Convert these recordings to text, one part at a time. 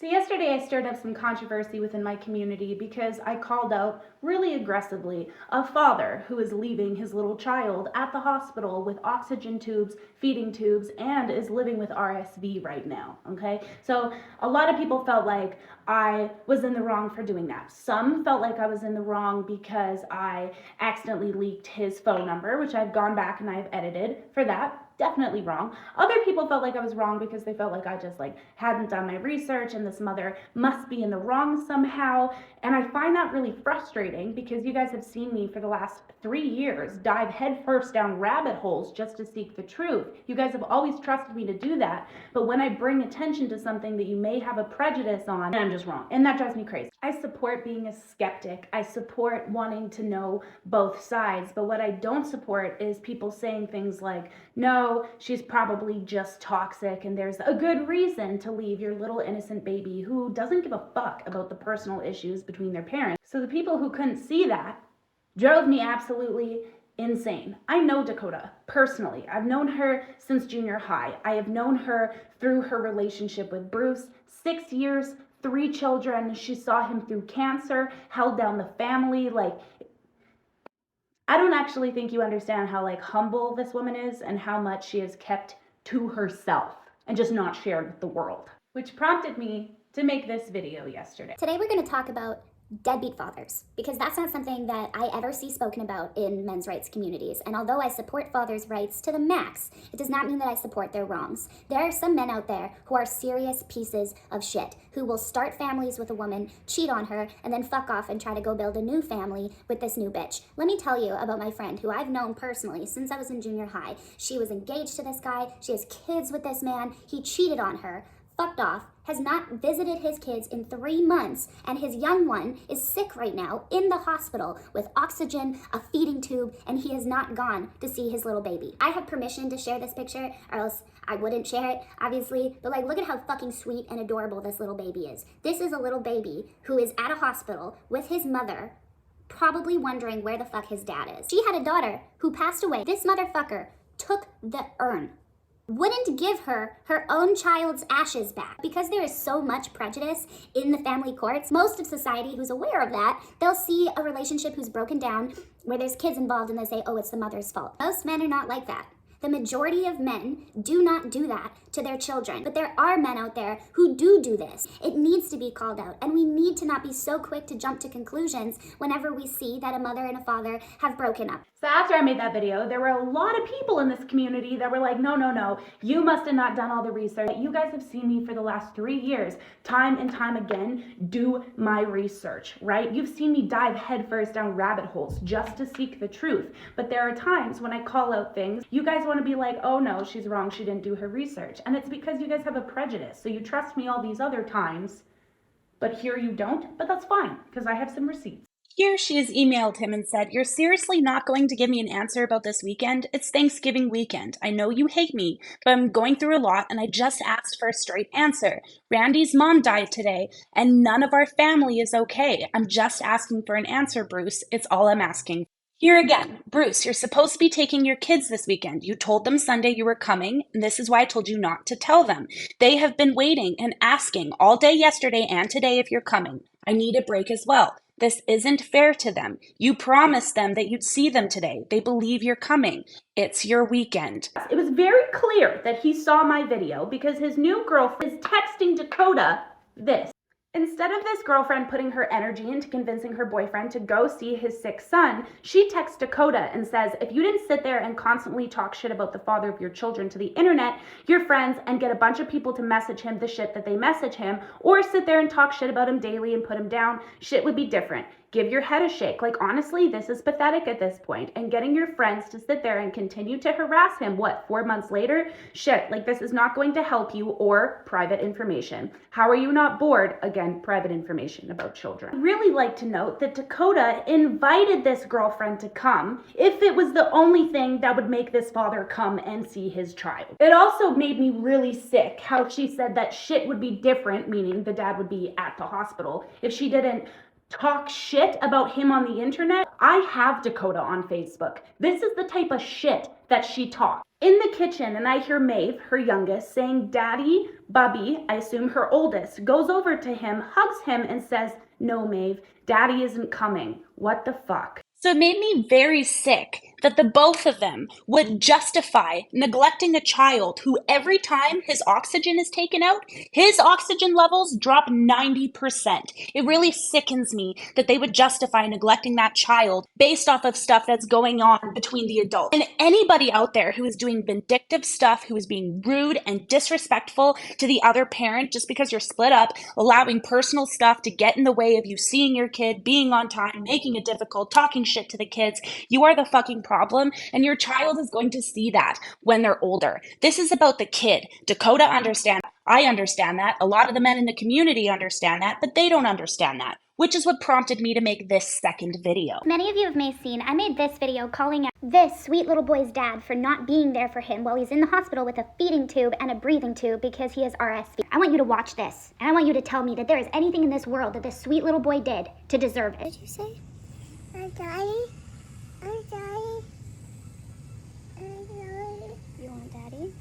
So yesterday I stirred up some controversy within my community because I called out really aggressively a father who is leaving his little child at the hospital with oxygen tubes, feeding tubes, and is living with RSV right now, okay? So a lot of people felt like I was in the wrong for doing that. Some felt like I was in the wrong because I accidentally leaked his phone number, which I've gone back and I've edited for that. Definitely wrong. Other people felt like I was wrong because they felt like I just hadn't done my research and this mother must be in the wrong somehow. And I find that really frustrating because you guys have seen me for the last 3 years dive headfirst down rabbit holes just to seek the truth. You guys have always trusted me to do that, but when I bring attention to something that you may have a prejudice on, I'm just wrong. And that drives me crazy. I support being a skeptic. I support wanting to know both sides, but what I don't support is people saying things like, no, she's probably just toxic and there's a good reason to leave your little innocent baby who doesn't give a fuck about the personal issues between their parents. So the people who couldn't see that drove me absolutely insane. I know Dakota personally. I've known her since junior high. I have known her through her relationship with Bruce. 6 years, 3 children. She saw him through cancer, held down the family. I don't actually think you understand how humble this woman is and how much she has kept to herself and just not shared with the world, which prompted me to make this video yesterday. Today we're going to talk about deadbeat fathers, because that's not something that I ever see spoken about in men's rights communities. And although I support fathers' rights to the max, it does not mean that I support their wrongs. There are some men out there who are serious pieces of shit, who will start families with a woman, cheat on her, and then fuck off and try to go build a new family with this new bitch. Let me tell you about my friend who I've known personally since I was in junior high. She was engaged to this guy, she has kids with this man, he cheated on her, fucked off, has not visited his kids in 3 months, and his young one is sick right now in the hospital with oxygen, a feeding tube, and he has not gone to see his little baby. I have permission to share this picture, or else I wouldn't share it, obviously, but look at how fucking sweet and adorable this little baby is. This is a little baby who is at a hospital with his mother, probably wondering where the fuck his dad is. She had a daughter who passed away. This motherfucker took the urn, wouldn't give her her own child's ashes back. Because there is so much prejudice in the family courts, most of society who's aware of that, they'll see a relationship who's broken down where there's kids involved and they say, oh, it's the mother's fault. Most men are not like that. The majority of men do not do that to their children, but there are men out there who do this. It needs to be called out, and we need to not be so quick to jump to conclusions whenever we see that a mother and a father have broken up. So after I made that video, there were a lot of people in this community that were like, no, you must have not done all the research. You guys have seen me for the last 3 years, time and time again, do my research, right? You've seen me dive headfirst down rabbit holes just to seek the truth. But there are times when I call out things, you guys want to be like, oh no, she's wrong, she didn't do her research. And it's because you guys have a prejudice. So you trust me all these other times, but here you don't. But that's fine, because I have some receipts. Here she has emailed him and said, you're seriously not going to give me an answer about this weekend? It's Thanksgiving weekend. I know you hate me, but I'm going through a lot and I just asked for a straight answer. Randy's mom died today and none of our family is okay. I'm just asking for an answer, Bruce. It's all I'm asking. Here again, Bruce, you're supposed to be taking your kids this weekend. You told them Sunday you were coming, and this is why I told you not to tell them. They have been waiting and asking all day yesterday and today if you're coming. I need a break as well. This isn't fair to them. You promised them that you'd see them today. They believe you're coming. It's your weekend. It was very clear that he saw my video because his new girlfriend is texting Dakota this. Instead of this girlfriend putting her energy into convincing her boyfriend to go see his sick son, she texts Dakota and says, if you didn't sit there and constantly talk shit about the father of your children to the internet, your friends, and get a bunch of people to message him the shit that they message him, or sit there and talk shit about him daily and put him down, shit would be different. Give your head a shake. Honestly, this is pathetic at this point. And getting your friends to sit there and continue to harass him, 4 months later? Shit, this is not going to help you, or private information. How are you not bored? Again, private information about children. I'd really like to note that Dakota invited this girlfriend to come if it was the only thing that would make this father come and see his child. It also made me really sick how she said that shit would be different, meaning the dad would be at the hospital, if she didn't talk shit about him on the internet. I have Dakota on Facebook. This is the type of shit that she talks. In the kitchen, and I hear Maeve, her youngest, saying, Daddy, Bubby, I assume her oldest, goes over to him, hugs him, and says, No, Maeve, Daddy isn't coming. What the fuck? So it made me very sick that the both of them would justify neglecting a child who every time his oxygen is taken out, his oxygen levels drop 90%. It really sickens me that they would justify neglecting that child based off of stuff that's going on between the adults. And anybody out there who is doing vindictive stuff, who is being rude and disrespectful to the other parent just because you're split up, allowing personal stuff to get in the way of you seeing your kid, being on time, making it difficult, talking shit to the kids, you are the fucking problem, and your child is going to see that when they're older. This is about the kid. Dakota understands. I understand that. A lot of the men in the community understand that, but they don't understand that, which is what prompted me to make this second video. Many of you have seen, I made this video calling out this sweet little boy's dad for not being there for him while he's in the hospital with a feeding tube and a breathing tube because he has RSV. I want you to watch this, and I want you to tell me that there is anything in this world that this sweet little boy did to deserve it. What did you say? I'm Daddy. I'm Daddy. I'm Daddy. You want daddy?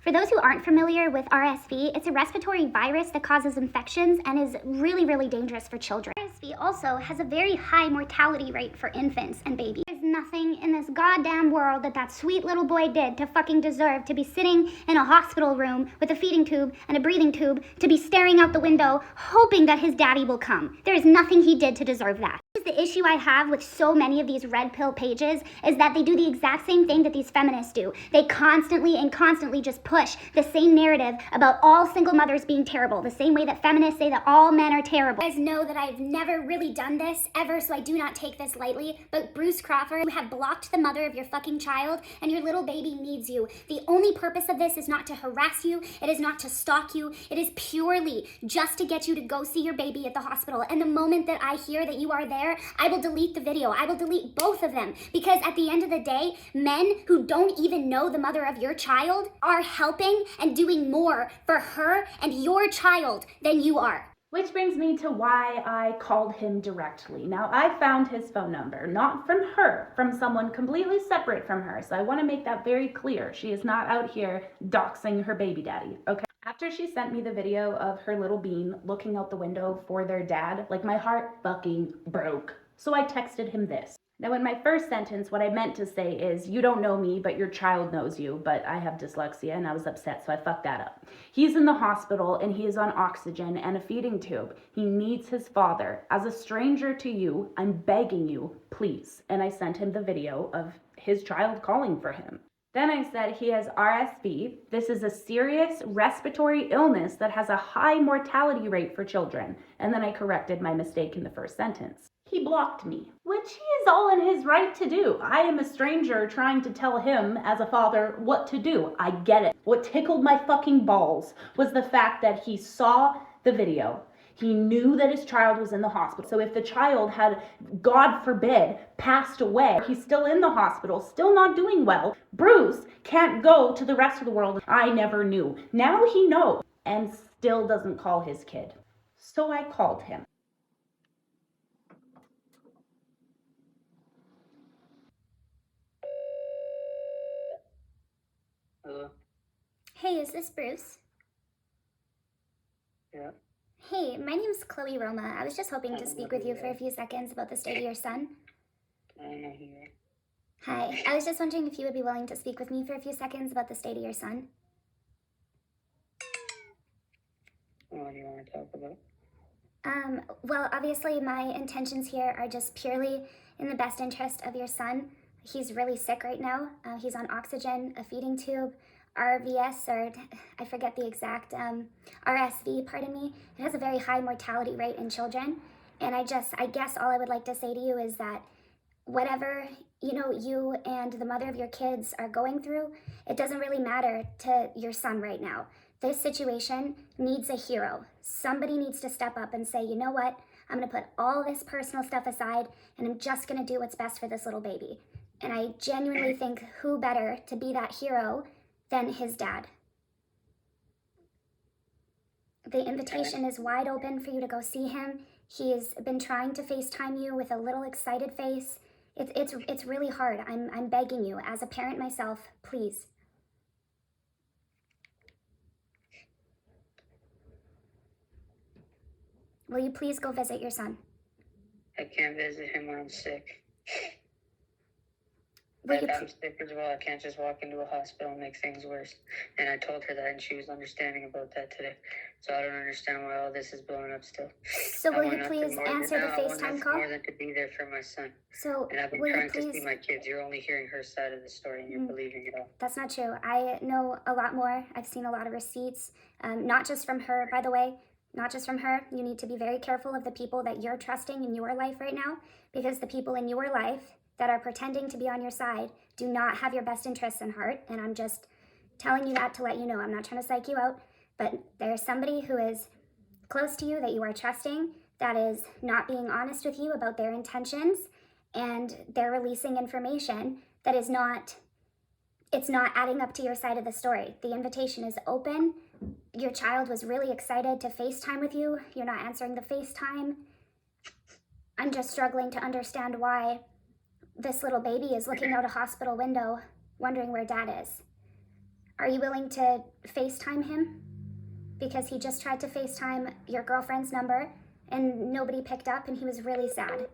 For those who aren't familiar with RSV, it's a respiratory virus that causes infections and is really, really dangerous for children. RSV also has a very high mortality rate for infants and babies. There's nothing in this goddamn world that sweet little boy did to fucking deserve to be sitting in a hospital room with a feeding tube and a breathing tube, to be staring out the window hoping that his daddy will come. There is nothing he did to deserve that. The issue I have with so many of these red pill pages is that they do the exact same thing that these feminists do. They constantly just push the same narrative about all single mothers being terrible, the same way that feminists say that all men are terrible. You guys know that I've never really done this ever, so I do not take this lightly, but Bruce Crawford, you have blocked the mother of your fucking child, and your little baby needs you. The only purpose of this is not to harass you, it is not to stalk you, it is purely just to get you to go see your baby at the hospital. And the moment that I hear that you are there, I will delete the video. I will delete both of them, because at the end of the day, men who don't even know the mother of your child are helping and doing more for her and your child than you are. Which brings me to why I called him directly. Now, I found his phone number, not from her, from someone completely separate from her. So I want to make that very clear. She is not out here doxing her baby daddy, okay? After she sent me the video of her little bean looking out the window for their dad, like, my heart fucking broke. So I texted him this. Now, in my first sentence, what I meant to say is, you don't know me, but your child knows you, but I have dyslexia and I was upset, so I fucked that up. He's in the hospital and he is on oxygen and a feeding tube. He needs his father. As a stranger to you, I'm begging you, please. And I sent him the video of his child calling for him. Then I said he has RSV. This is a serious respiratory illness that has a high mortality rate for children. And then I corrected my mistake in the first sentence. He blocked me, which he is all in his right to do. I am a stranger trying to tell him, as a father, what to do. I get it. What tickled my fucking balls was the fact that he saw the video. He knew that his child was in the hospital. So if the child had, God forbid, passed away, he's still in the hospital, still not doing well. Bruce can't go to the rest of the world. I never knew. Now he knows, and still doesn't call his kid. So I called him. Hello? Hey, is this Bruce? Yeah. Hey, my name's Chloe Roma. I was just hoping to speak with you for a few seconds about the state of your son. I don't know who you are. Hi, I was just wondering if you would be willing to speak with me for a few seconds about the state of your son. What do you want to talk about? Well, obviously my intentions here are just purely in the best interest of your son. He's really sick right now. He's on oxygen, a feeding tube, RVS, or I forget the exact, RSV, pardon me. It has a very high mortality rate in children. And I guess all I would like to say to you is that whatever, you and the mother of your kids are going through, it doesn't really matter to your son right now. This situation needs a hero. Somebody needs to step up and say, you know what? I'm gonna put all this personal stuff aside and I'm just gonna do what's best for this little baby. And I genuinely think who better to be that hero than his dad. The invitation is wide open for you to go see him. He's been trying to FaceTime you with a little excited face. It's really hard. I'm begging you, as a parent myself, please. Will you please go visit your son? I can't visit him when I'm sick. Will you I'm sick as well. I can't just walk into a hospital and make things worse. And I told her that, and she was understanding about that today. So I don't understand why all this is blowing up still. So will you please answer the FaceTime call? More than to be there for my son. So and I've been will you trying to see please? my kids. You're only hearing her side of the story, and you're believing it all. That's not true. I know a lot more. I've seen a lot of receipts, not just from her, by the way. Not just from her. You need to be very careful of the people that you're trusting in your life right now, because the people in your life that are pretending to be on your side do not have your best interests in heart. And I'm just telling you that to let you know. I'm not trying to psych you out, but there's somebody who is close to you that you are trusting that is not being honest with you about their intentions, and they're releasing information that is not, it's not adding up to your side of the story. The invitation is open. Your child was really excited to FaceTime with you. You're not answering the FaceTime. I'm just struggling to understand why this little baby is looking out a hospital window wondering where dad is. Are you willing to FaceTime him? Because he just tried to FaceTime your girlfriend's number and nobody picked up, and he was really sad.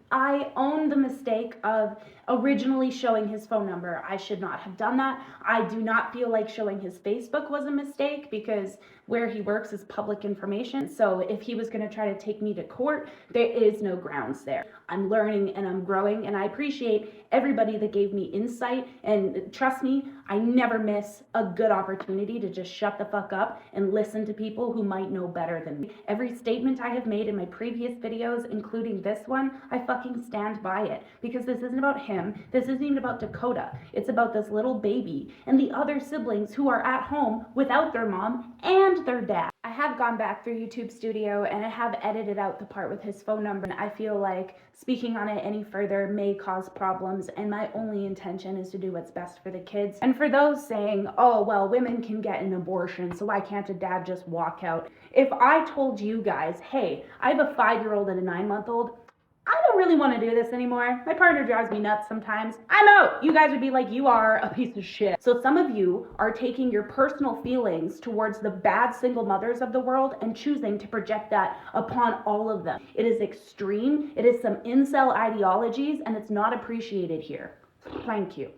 I own the mistake of originally showing his phone number. I should not have done that. I do not feel like showing his Facebook was a mistake, because where he works is public information. So if he was going to try to take me to court, there is no grounds there. I'm learning and I'm growing, and I appreciate everybody that gave me insight. And trust me, I never miss a good opportunity to just shut the fuck up and listen to people who might know better than me. Every statement I have made in my previous videos, including this one, I fucking stand by it, because this isn't about him. This isn't even about Dakota. It's about this little baby and the other siblings who are at home without their mom and their dad. I have gone back through YouTube Studio and I have edited out the part with his phone number. I feel like speaking on it any further may cause problems, and my only intention is to do what's best for the kids. And for those saying, oh, well, women can get an abortion, so why can't a dad just walk out? If I told you guys, hey, I have a 5-year-old and a 9-month-old, I don't really want to do this anymore. My partner drives me nuts sometimes. I'm out. You guys would be like, you are a piece of shit. So some of you are taking your personal feelings towards the bad single mothers of the world and choosing to project that upon all of them. It is extreme. It is some incel ideologies, and it's not appreciated here. Thank you.